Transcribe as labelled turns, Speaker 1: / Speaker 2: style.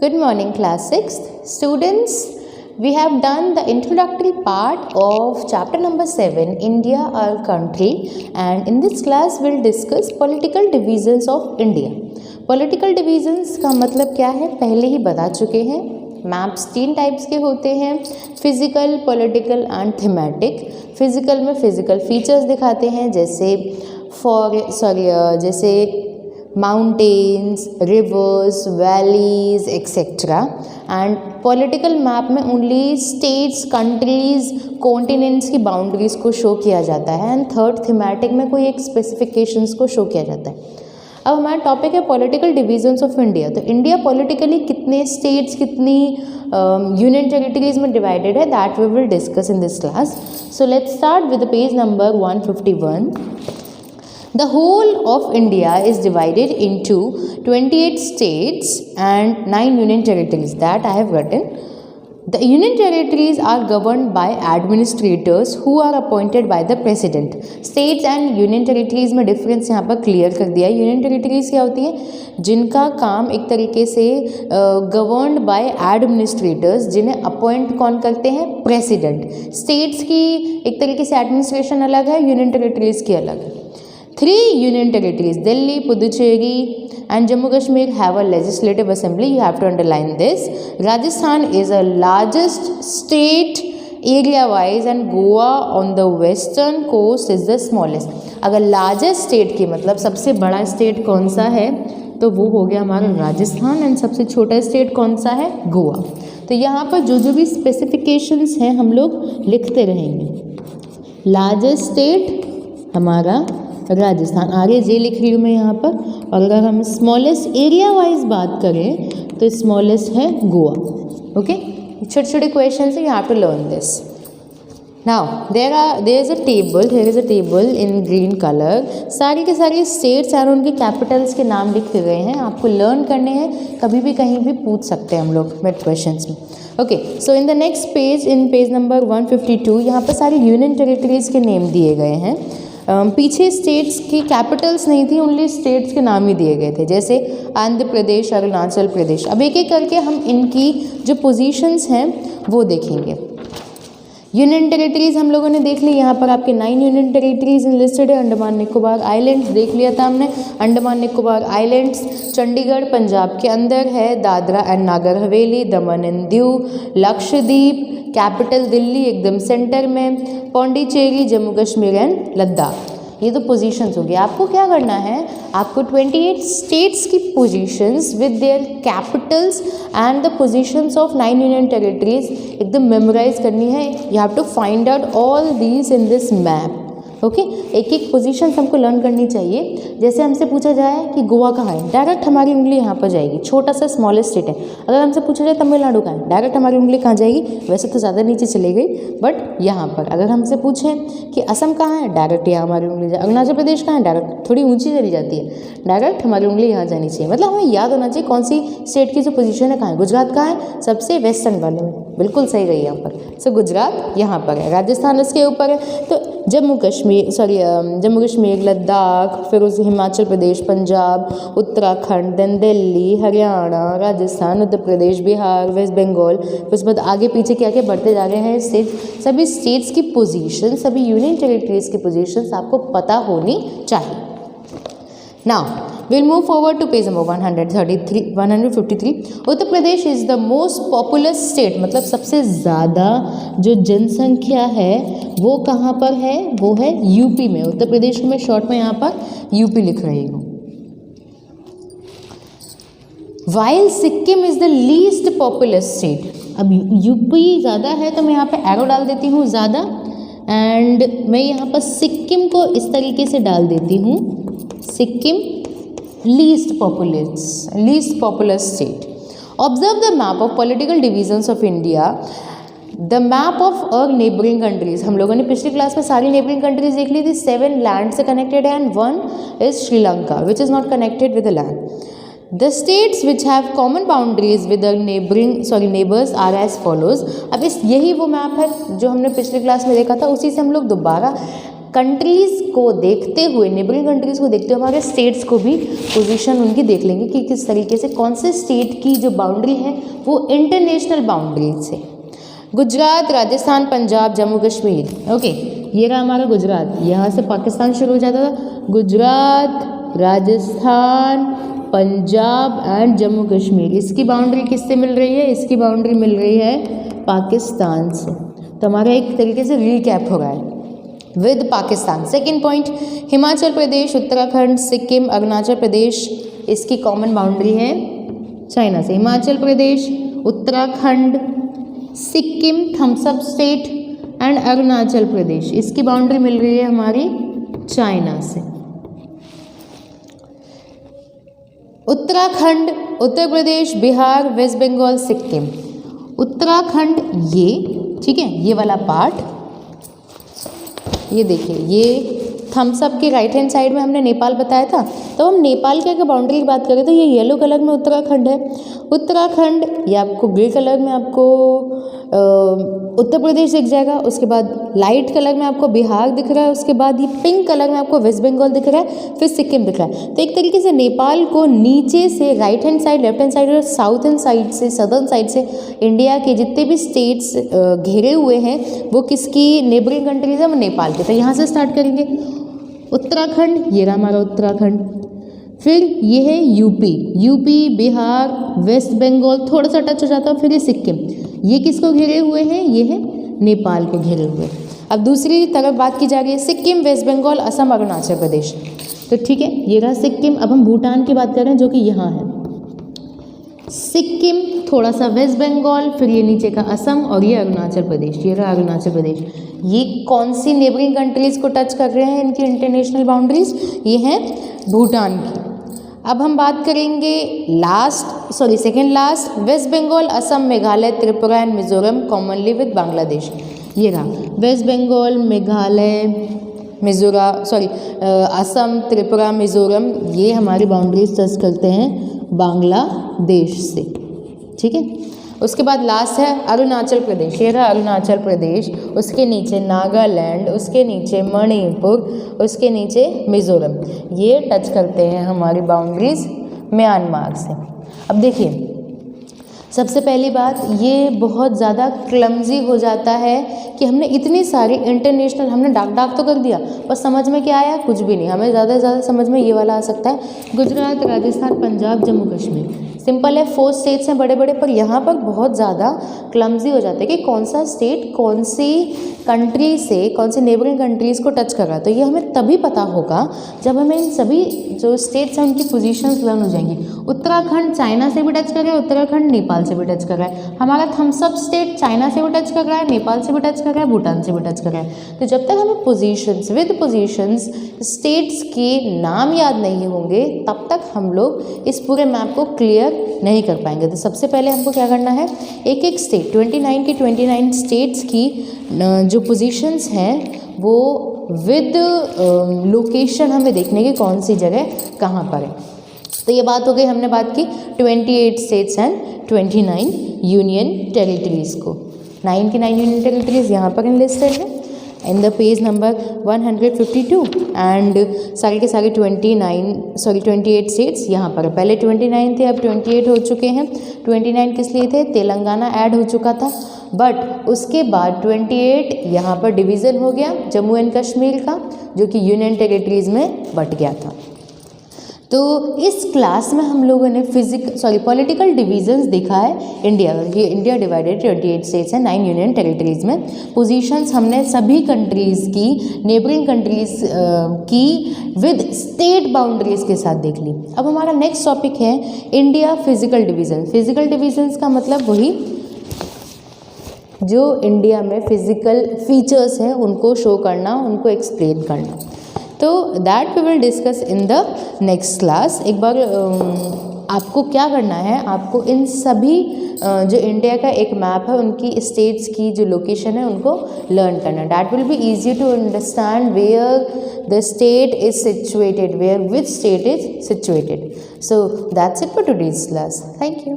Speaker 1: Good morning, class 6th. Students, we have done the introductory part of chapter number 7, India, our country, and in this class we'll discuss political divisions of India. Political divisions का मतलब क्या है पहले ही बता चुके हैं. Maps 3 types के होते हैं, physical, political and thematic. Physical में फिजिकल फीचर्स दिखाते हैं जैसे mountains, reverse, valleys etcetera. And political map में ओनली स्टेट्स, कंट्रीज, कॉन्टिनेंट्स की बाउंड्रीज को शो किया जाता है. एंड थर्ड थीमेटिक में कोई एक स्पेसिफिकेशंस को शो किया जाता है. अब हमारा टॉपिक है पॉलिटिकल डिविजन्स ऑफ इंडिया. तो इंडिया पॉलिटिकली कितने स्टेट्स, कितनी यूनियन टेरिटरीज में डिवाइडेड है, that we will discuss in this class. So let's start with page number 151. The whole of India is divided into 28 states and 9 union territories that I have written. The union territories are governed by administrators who are appointed by the president. States and union territories में difference यहाँ पर clear कर दिया है. Union territories क्या होती है? जिनका काम एक तरीके से governed by administrators, जिन्हें appoint कौन करते हैं? President. States की एक तरीके से administration अलग है, union territories की अलग है. 3 union territories, Delhi, Puducherry and Jammu Kashmir have a legislative assembly. You have to underline this. Rajasthan is the largest state area wise and Goa on the western coast is the smallest. अगर largest state की मतलब सबसे बड़ा state कौन सा है तो वो हो गया हमारा राजस्थान. एंड सबसे छोटा स्टेट कौन सा है? गोवा. तो यहाँ पर जो भी स्पेसिफिकेशंस हैं हम लोग लिखते रहेंगे. लार्जेस्ट स्टेट हमारा राजस्थान, आगे जे लिख रही हूँ मैं यहाँ पर. और अगर हम स्मॉलेस्ट एरिया वाइज बात करें तो स्मॉलेस्ट है गोवा. ओके, छोटे छोटे क्वेश्चन है, you have to learn this. Now there is a table in green colour. सारी के सारी स्टेट्स और उनके कैपिटल्स के नाम लिखे गए हैं. आपको लर्न करने हैं, कभी भी कहीं भी पूछ सकते हैं हम लोग मेट क्वेश्चन में. Okay, so in the next page, in page number 152, यहाँ पर सारी यूनियन टेरिटरीज के नेम दिए गए हैं. पीछे स्टेट्स की कैपिटल्स नहीं थी, ओनली स्टेट्स के नाम ही दिए गए थे, जैसे आंध्र प्रदेश, अरुणाचल प्रदेश. अब एक एक करके हम इनकी जो पोजीशंस हैं वो देखेंगे. यूनियन टेरिटरीज हम लोगों ने देख ली. यहाँ पर आपके 9 यूनियन टेरिटरीज लिस्टेड है. अंडमान निकोबार आइलैंड्स देख लिया था हमने. अंडमान निकोबार आइलैंड्स चंडीगढ़ पंजाब के अंदर है. Dadra and Nagar Haveli, Daman and Diu, Lakshadweep, capital Delhi एकदम सेंटर में, पौंडीचेरी, जम्मू कश्मीर एंड लद्दाख. ये तो पोजीशंस हो गए. आपको क्या करना है, आपको 28 स्टेट्स की positions with their capitals and the positions of 9 union territories एकदम मेमोराइज करनी है. You have to find out all these in this map. Okay, एक एक पोजीशन हमको लर्न करनी चाहिए. जैसे हमसे पूछा जाए कि गोवा कहाँ है, डायरेक्ट हमारी उंगली यहाँ पर जाएगी. छोटा सा स्मॉलेस्ट स्टेट है. अगर हमसे पूछा जाए तमिलनाडु कहाँ है, डायरेक्ट हमारी उंगली कहाँ जाएगी? वैसे तो ज़्यादा नीचे चली गई, बट यहाँ पर. अगर हमसे पूछें कि असम कहाँ है, डायरेक्ट यहाँ हमारी उंगली जाए. अरुणाचल प्रदेश कहाँ है, डायरेक्ट थोड़ी ऊँची चली जाती है, डायरेक्ट हमारी उंगली यहाँ जानी चाहिए. मतलब हमें याद होना चाहिए कौन सी स्टेट की जो पोजीशन है कहाँ है. गुजरात कहाँ है, सबसे वेस्टर्न वाले में. बिल्कुल सही गई यहाँ पर. सो गुजरात यहाँ पर है, राजस्थान इसके ऊपर है. तो जम्मू कश्मीर, लद्दाख, फिर उस हिमाचल प्रदेश, पंजाब, उत्तराखंड, देन दिल्ली, हरियाणा, राजस्थान, उत्तर प्रदेश, बिहार, वेस्ट बंगाल. उसके बाद आगे पीछे क्या क्या बढ़ते जा रहे हैं स्टेट. सभी स्टेट्स की पोजीशन, सभी यूनियन टेरिटरीज की पोजीशंस आपको पता होनी चाहिए. Now we'll move forward to page number 153. Uttar Pradesh is the most populous state. मतलब सबसे ज़्यादा जो जनसंख्या है वो कहाँ पर है, वो है यूपी में. उत्तर प्रदेश को मैं शॉर्ट में यहाँ पर यूपी लिख रही हूँ. While Sikkim is the least populous state. अब यूपी ज़्यादा है तो मैं यहाँ पे एरो डाल देती हूँ ज़्यादा, एंड मैं यहाँ पर सिक्किम को इस तरीके से डाल देती हूँ. Sikkim least populous state. Observe the map of political divisions of India. The map of our neighboring countries. हम लोगों ने पिछली क्लास में सारी neighboring countries देख ली थी. 7 land से connected है and 1 is Sri Lanka which is not connected with the land. The states which have common boundaries with their neighbors are as follows. अब यही वो मैप है जो हमने पिछली क्लास में देखा था, उसी से हम लोग दोबारा कंट्रीज़ को देखते हुए, नेबरिंग कंट्रीज़ को देखते हुए हमारे स्टेट्स को भी पोजीशन उनकी देख लेंगे कि किस तरीके से कौन से स्टेट की जो बाउंड्री है वो इंटरनेशनल बाउंड्री से। गुजरात, राजस्थान, पंजाब, जम्मू कश्मीर। ओके, ये रहा हमारा गुजरात, यहाँ से पाकिस्तान शुरू हो जाता था। गुजरात, राजस्थान, पंजाब एंड जम्मू कश्मीर, इसकी बाउंड्री किससे मिल रही है? इसकी बाउंड्री मिल रही है पाकिस्तान से। तो हमारा एक तरीके से रीकैप हो रहा है with Pakistan. Second point, Himachal Pradesh, Uttarakhand, Sikkim, Arunachal Pradesh, इसकी कॉमन बाउंड्री है चाइना से। Himachal Pradesh, Uttarakhand, Sikkim, thumbs up state and Arunachal Pradesh, इसकी बाउंड्री मिल रही है हमारी चाइना से। उत्तराखंड, उत्तर प्रदेश, बिहार, वेस्ट बंगाल, सिक्किम। उत्तराखंड ये, ठीक है, ये वाला पार्ट, ये देखिए, ये थम्स अप के राइट हैंड साइड में हमने नेपाल बताया था, तो हम नेपाल के अगर बाउंड्री की बात करें तो ये येलो कलर में उत्तराखंड है। उत्तराखंड ये आपको ग्रे कलर में आपको उत्तर प्रदेश दिख जाएगा, उसके बाद लाइट कलर में आपको बिहार दिख रहा है, उसके बाद ये पिंक कलर में आपको वेस्ट बंगाल दिख रहा है, फिर सिक्किम दिख रहा है। तो एक तरीके से नेपाल को नीचे से right hand side, left hand side और साउथ हैंड साइड से, सदर्न साइड से इंडिया के जितने भी स्टेट्स घेरे हुए हैं वो किसकी नेबरिंग कंट्रीज है? वो नेपाल के। तो यहाँ से स्टार्ट करेंगे, उत्तराखंड, ये रहा हमारा उत्तराखंड। फिर ये है यूपी, बिहार, वेस्ट बंगाल, थोड़ा सा टच हो जाता है, फिर ये सिक्किम। ये किसको घेरे हुए हैं? ये है नेपाल को घेरे हुए। अब दूसरी तरफ बात की जा रही है सिक्किम, वेस्ट बंगाल, असम, अरुणाचल प्रदेश। तो ठीक है, ये रहा सिक्किम। अब हम भूटान की बात कर रहे हैं जो कि यहाँ है। सिक्किम, थोड़ा सा वेस्ट बंगाल, फिर ये नीचे का असम और ये अरुणाचल प्रदेश। ये रहा अरुणाचल प्रदेश। ये कौन सी नेबरिंग कंट्रीज़ को टच कर रहे हैं इनकी इंटरनेशनल बाउंड्रीज? ये हैं भूटान की। अब हम बात करेंगे second last, West Bengal, Assam, Meghalaya, Tripura and Mizoram commonly with Bangladesh. ये रहा वेस्ट बंगाल, मेघालय, असम, त्रिपुरा, मिजोरम, ये हमारी बाउंड्रीज टच करते हैं बांग्लादेश से, ठीक है। उसके बाद लास्ट है अरुणाचल प्रदेश। ये रहा अरुणाचल प्रदेश, उसके नीचे नागालैंड, उसके नीचे मणिपुर, उसके नीचे मिजोरम। ये टच करते हैं हमारी बाउंड्रीज म्यांमार से। अब देखिए, सबसे पहली बात, ये बहुत ज़्यादा क्लमजी हो जाता है कि हमने इतनी सारी इंटरनेशनल, हमने डाक तो कर दिया, पर समझ में क्या आया? कुछ भी नहीं। हमें ज़्यादा से ज़्यादा समझ में ये वाला आ सकता है, गुजरात, राजस्थान, पंजाब, जम्मू कश्मीर। सिंपल है, 4 स्टेट्स हैं बड़े बड़े, पर यहाँ पर बहुत ज़्यादा क्लमजी हो जाता है कि कौन सा स्टेट कौन सी कंट्री से, कौन सी नेबरिंग कंट्रीज़ को टच कर रहा है। तो ये हमें तभी पता होगा जब हमें इन सभी जो स्टेट्स हैं उनकी पोजीशंस लर्न हो जाएंगी। उत्तराखंड चाइना से भी टच कर रहा है, उत्तराखंड नेपाल से भी टच कर रहा है। हमारा थम्स अप स्टेट चाइना से भी टच कर रहा है, नेपाल से भी टच कर रहा है, भूटान से भी टच कर रहा है। तो जब तक हमें पोजीशंस विद पोजीशंस स्टेट्स के नाम याद नहीं होंगे तब तक हम लोग इस पूरे मैप को क्लियर नहीं कर पाएंगे। तो सबसे पहले हमको क्या करना है, एक एक स्टेट 29 की 29 स्टेट्स की जो पोजीशंस हैं वो विद लोकेशन हमें देखने की कौन सी जगह कहाँ पर है। तो ये बात हो गई, हमने बात की 28 स्टेट्स एंड 29 यूनियन टेरिटरीज़ को। 9 की 9 यूनियन टेरिटरीज़ यहाँ पर लिस्टेड है in the page number 152 and सारे के सारे 28 स्टेट्स यहाँ पर। पहले 29 थे, अब 28 हो चुके हैं। 29 किस लिए थे? तेलंगाना ऐड हो चुका था, बट उसके बाद 28 यहाँ पर डिवीज़न हो गया जम्मू एंड कश्मीर का, जो कि यूनियन टेरिटरीज़ में बट गया था। तो इस क्लास में हम लोगों ने पॉलिटिकल डिवीजन्स देखा है इंडिया का। ये इंडिया डिवाइडेड 28 स्टेट्स हैं 9 यूनियन टेरिटरीज़ में। पोजीशंस हमने सभी कंट्रीज़ की, नेबरिंग कंट्रीज़ की विद स्टेट बाउंड्रीज़ के साथ देख ली। अब हमारा नेक्स्ट टॉपिक है India physical division. Physical divisions का मतलब वही जो इंडिया में फिजिकल फीचर्स हैं उनको शो करना, उनको एक्सप्लेन करना। तो that we will discuss in the next class. एक बार आपको क्या करना है, आपको इन सभी जो इंडिया का एक मैप है उनकी स्टेट्स की जो लोकेशन है उनको लर्न करना। That will be easy to understand where the state is situated, where which state is situated. So that's it for today's class. Thank you.